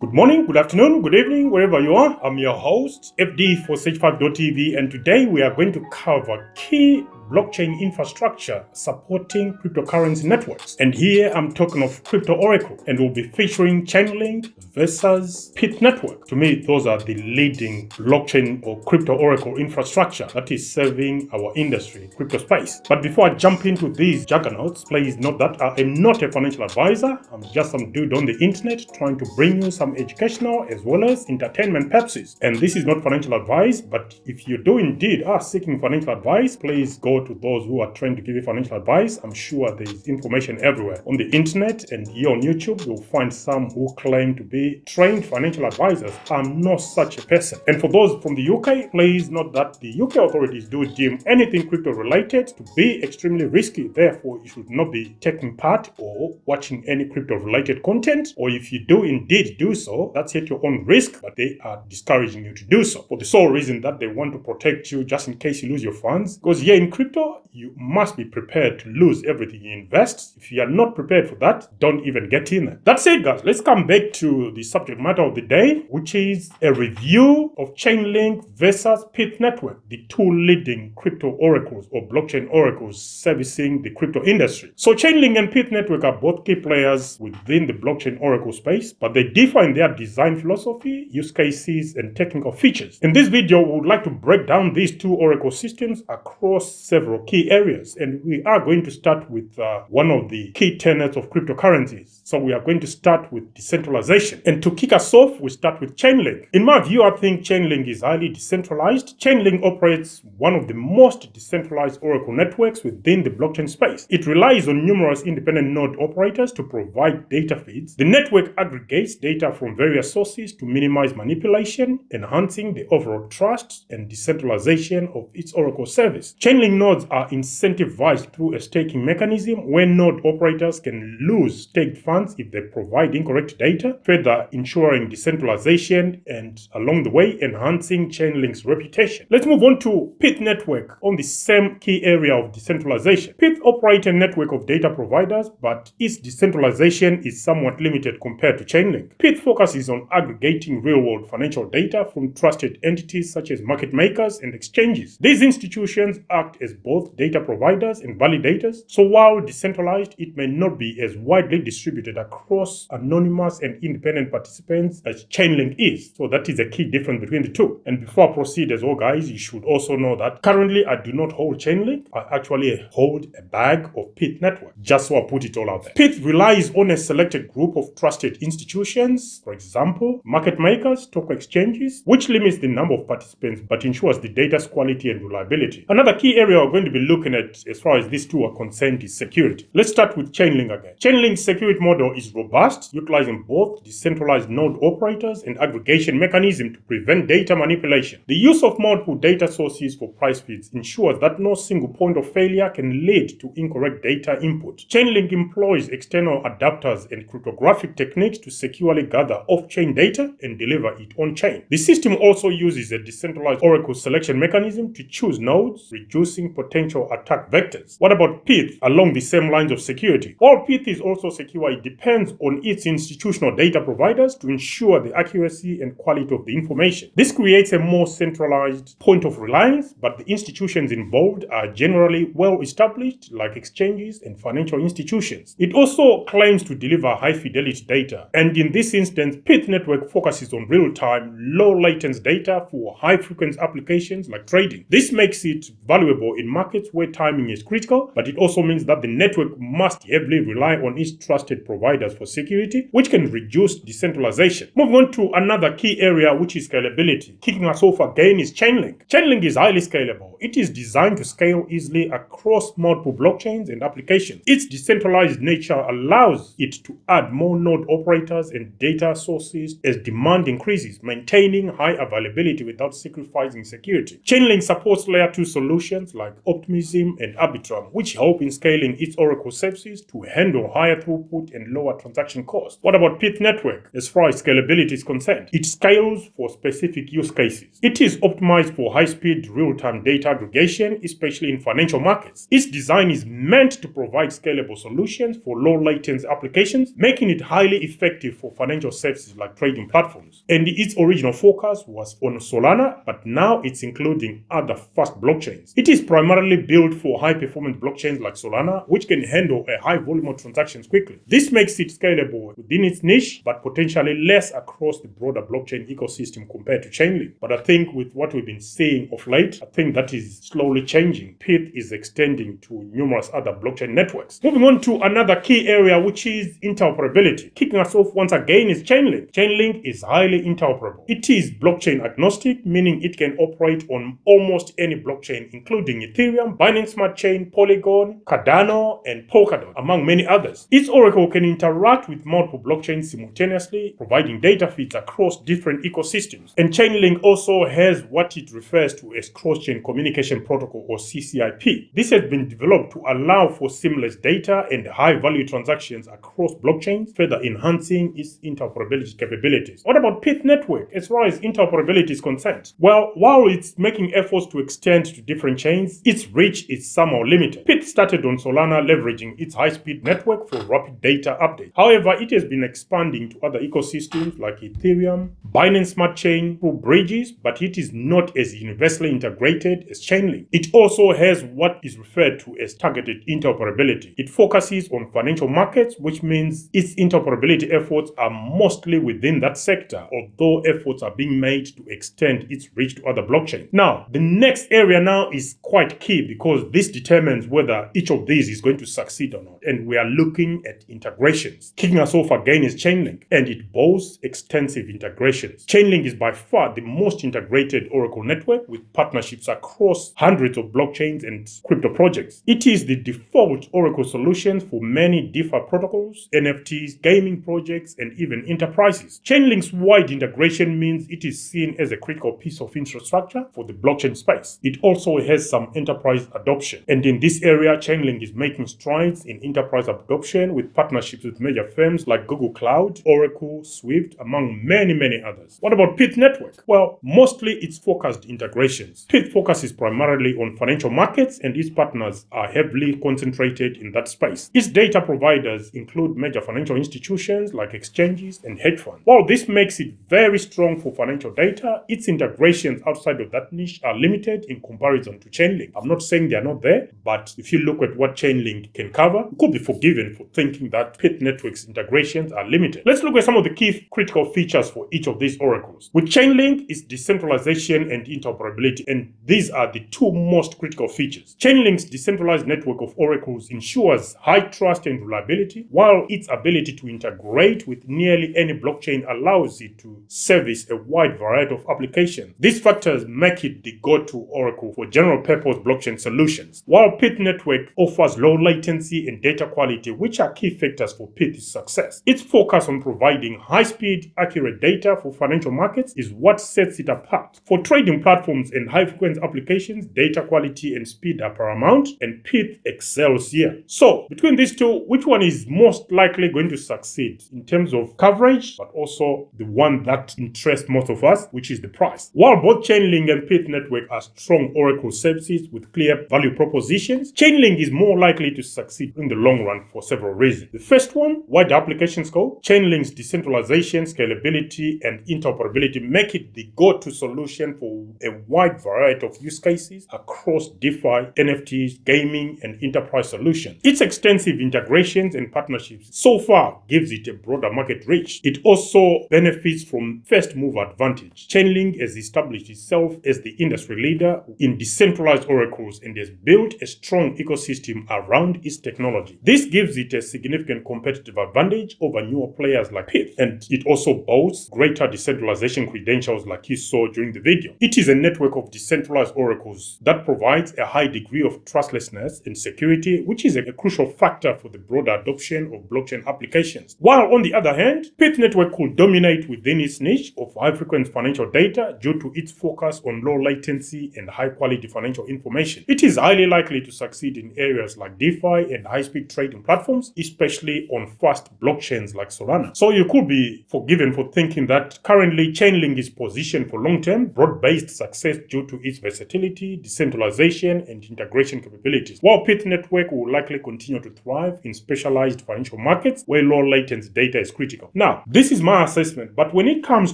Good morning, good afternoon, good evening, wherever you are. I'm your host, FD for Sage5.tv, and today we are going to cover key blockchain infrastructure supporting cryptocurrency networks. And here I'm talking of Crypto Oracle, and we'll be featuring Chainlink versus Pythnetwork. To me, those are the leading blockchain or Crypto Oracle infrastructure that is serving our industry, crypto space. But before I jump into these juggernauts, please note that I am not a financial advisor. I'm just some dude on the internet trying to bring you some educational as well as entertainment purposes. And this is not financial advice, but if you do indeed are seeking financial advice, please go to those who are trying to give you financial advice. I'm sure there is information everywhere on the internet, and here on YouTube you'll find some who claim to be trained financial advisors. I'm not such a person. And for those from the UK, please note that the UK authorities do deem anything crypto related to be extremely risky. Therefore, you should not be taking part or watching any crypto related content, or if you do indeed do so, that's at your own risk, but they are discouraging you to do so for the sole reason that they want to protect you just in case you lose your funds. Because here in crypto, you must be prepared to lose everything you invest. If you are not prepared for that, don't even get in there. That's it, guys. Let's come back to the subject matter of the day, which is a review of Chainlink versus Pythnetwork, the two leading crypto oracles or blockchain oracles servicing the crypto industry. So Chainlink and Pythnetwork are both key players within the blockchain oracle space, but they differ in their design philosophy, use cases, and technical features. In this video, we would like to break down these two oracle systems across several key areas, and we are going to start with one of the key tenets of cryptocurrencies. So we are going to start with decentralization, and to kick us off, we start with Chainlink. In my view, I think Chainlink is highly decentralized. Chainlink operates one of the most decentralized oracle networks within the blockchain space. It relies on numerous independent node operators to provide data feeds. The network aggregates data from various sources to minimize manipulation, enhancing the overall trust and decentralization of its oracle service. Chainlink nodes are incentivized through a staking mechanism where node operators can lose staked funds if they provide incorrect data, further ensuring decentralization and along the way enhancing Chainlink's reputation. Let's move on to Pythnetwork on the same key area of decentralization. Pyth operates a network of data providers, but its decentralization is somewhat limited compared to Chainlink. Pyth focuses on aggregating real-world financial data from trusted entities such as market makers and exchanges. These institutions act as both data providers and validators, so while decentralized, it may not be as widely distributed across anonymous and independent participants as Chainlink is. So that is a key difference between the two. And before I proceed as well, guys, you should also know that currently I do not hold Chainlink. I actually hold a bag of Pythnetwork, just so I put it all out there. Pyth relies on a selected group of trusted institutions, for example, market makers, stock exchanges, which limits the number of participants but ensures the data's quality and reliability. Another key area we're going to be looking at as far as these two are concerned is security. Let's start with Chainlink again. Chainlink's security model is robust, utilizing both decentralized node operators and aggregation mechanism to prevent data manipulation. The use of multiple data sources for price feeds ensures that no single point of failure can lead to incorrect data input. Chainlink employs external adapters and cryptographic techniques to securely gather off-chain data and deliver it on-chain. The system also uses a decentralized oracle selection mechanism to choose nodes, reducing potential attack vectors. What about Pyth along the same lines of security? While Pyth is also secure, it depends on its institutional data providers to ensure the accuracy and quality of the information. This creates a more centralized point of reliance, but the institutions involved are generally well established, like exchanges and financial institutions. It also claims to deliver high-fidelity data, and in this instance, Pythnetwork focuses on real-time, low-latency data for high-frequency applications like trading. This makes it valuable in markets where timing is critical, but it also means that the network must heavily rely on its trusted providers for security, which can reduce decentralization. Moving on to another key area, which is scalability. Kicking us off again is Chainlink. Chainlink is highly scalable. It is designed to scale easily across multiple blockchains and applications. Its decentralized nature allows it to add more node operators and data sources as demand increases, maintaining high availability without sacrificing security. Chainlink supports layer 2 solutions like like Optimism and Arbitrum, which help in scaling its Oracle services to handle higher throughput and lower transaction costs. What about Pythnetwork as far as scalability is concerned? It scales for specific use cases. It is optimized for high-speed real-time data aggregation, especially in financial markets. Its design is meant to provide scalable solutions for low-latency applications, making it highly effective for financial services like trading platforms. And its original focus was on Solana, but now it's including other fast blockchains. It is primarily built for high-performance blockchains like Solana, which can handle a high volume of transactions quickly. This makes it scalable within its niche, but potentially less across the broader blockchain ecosystem compared to Chainlink. But I think with what we've been seeing of late, I think that is slowly changing. Pyth is extending to numerous other blockchain networks. Moving on to another key area, which is interoperability. Kicking us off once again is Chainlink. Chainlink is highly interoperable. It is blockchain agnostic, meaning it can operate on almost any blockchain, including Ethereum, Binance Smart Chain, Polygon, Cardano, and Polkadot, among many others. Its Oracle can interact with multiple blockchains simultaneously, providing data feeds across different ecosystems. And Chainlink also has what it refers to as cross-chain communication protocol, or CCIP. This has been developed to allow for seamless data and high-value transactions across blockchains, further enhancing its interoperability capabilities. What about Pythnetwork as far as interoperability is concerned? Well, while it's making efforts to extend to different chains, its reach is somehow limited. Pyth started on Solana, leveraging its high-speed network for rapid data updates. However, it has been expanding to other ecosystems like Ethereum, Binance Smart Chain through bridges, but it is not as universally integrated as Chainlink. It also has what is referred to as targeted interoperability. It focuses on financial markets, which means its interoperability efforts are mostly within that sector, although efforts are being made to extend its reach to other blockchains. Now, the next area now is quite key because this determines whether each of these is going to succeed or not. And we are looking at integrations. Kicking us off again is Chainlink, and it boasts extensive integrations. Chainlink is by far the most integrated Oracle network with partnerships across hundreds of blockchains and crypto projects. It is the default Oracle solution for many DeFi protocols, NFTs, gaming projects, and even enterprises. Chainlink's wide integration means it is seen as a critical piece of infrastructure for the blockchain space. It also has some enterprise adoption, and in this area, Chainlink is making strides in enterprise adoption with partnerships with major firms like Google Cloud, Oracle, Swift, among many others. What about Pythnetwork? Well, mostly it's focused integrations. Pyth focuses primarily on financial markets, and its partners are heavily concentrated in that space. Its data providers include major financial institutions like exchanges and hedge funds. While this makes it very strong for financial data, its integrations outside of that niche are limited in comparison to Chainlink. I'm not saying they're not there, but if you look at what Chainlink can cover, you could be forgiven for thinking that Pythnetwork's integrations are limited. Let's look at some of the key critical features for each of these oracles. With Chainlink, it's decentralization and interoperability, and these are the two most critical features. Chainlink's decentralized network of oracles ensures high trust and reliability, while its ability to integrate with nearly any blockchain allows it to service a wide variety of applications. These factors make it the go-to oracle for general-purpose blockchain solutions, while Pythnetwork offers low latency and data quality, which are key factors for Pyth's success. Its focus on providing high-speed, accurate data for financial markets is what sets it apart. For trading platforms and high-frequency applications, data quality and speed are paramount, and Pyth excels here. So, between these two, which one is most likely going to succeed in terms of coverage, but also the one that interests most of us, which is the price? While both Chainlink and Pythnetwork are strong Oracle services with clear value propositions, Chainlink is more likely to succeed in the long run for several reasons. The first one, wide application scope. Chainlink's decentralization, scalability, and interoperability make it the go-to solution for a wide variety of use cases across DeFi, NFTs, gaming, and enterprise solutions. Its extensive integrations and partnerships so far gives it a broader market reach. It also benefits from first-mover advantage. Chainlink has established itself as the industry leader in decentralized oracles and has built a strong ecosystem around its technology. This gives it a significant competitive advantage over newer players like Pyth, and it also boasts greater decentralization credentials like you saw during the video. It is a network of decentralized oracles that provides a high degree of trustlessness and security, which is a crucial factor for the broader adoption of blockchain applications. While on the other hand, Pythnetwork could dominate within its niche of high-frequency financial data due to its focus on low latency and high-quality financial information. It is highly likely to succeed in areas like DeFi and high-speed trading platforms, especially on fast blockchains like Solana. So you could be forgiven for thinking that currently Chainlink is positioned for long-term, broad-based success due to its versatility, decentralization, and integration capabilities, while Pythnetwork will likely continue to thrive in specialized financial markets where low latency data is critical. Now, this is my assessment, but when it comes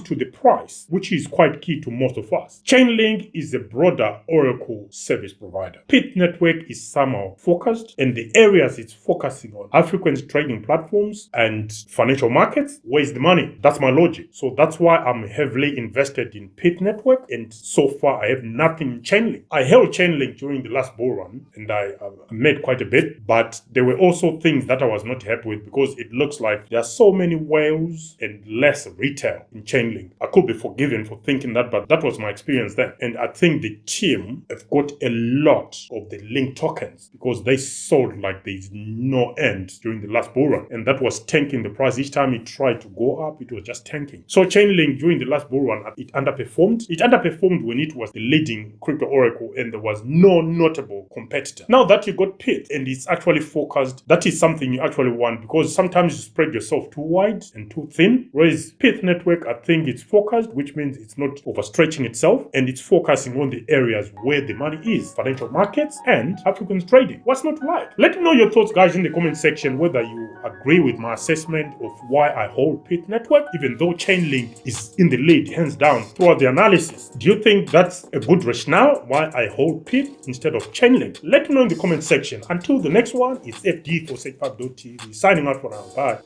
to the price, which is quite key to most of us, Chainlink is a broader Oracle service provider. Pythnetwork is somehow focused, and the areas it's focusing on are frequent trading platforms and financial markets. Where's the money? That's my logic. So that's why I'm heavily invested in Pythnetwork, and so far I have nothing in Chainlink. I held Chainlink during the last bull run, and I made quite a bit, but there were also things that I was not happy with because it looks like there are so many whales and less retail in Chainlink. I could be forgiven for thinking that, but that was my experience then. And I think the team have got a lot of the Link tokens because they sold like there's no end during the last bull run, and that was tanking the price. Each time it tried to go up, it was just tanking. So Chainlink during the last bull run, it underperformed. It underperformed when it was the leading crypto oracle and there was no notable competitor. Now that you got Pyth and it's actually focused, that is something you actually want, because sometimes you spread yourself too wide and too thin. Whereas Pythnetwork, I think it's focused, which means it's not overstretching itself, and it's focusing on the areas where the money is, financial markets and African trading. What's not to like? Let me know your thoughts, guys, in the comment section, whether you agree with my assessment of why I hold Pythnetwork, even though Chainlink is in the lead, hands down, throughout the analysis. Do you think that's a good rationale why I hold Pyth instead of Chainlink? Let me know in the comment section. Until the next one, it's FD for SagePath.tv signing out for now. Bye.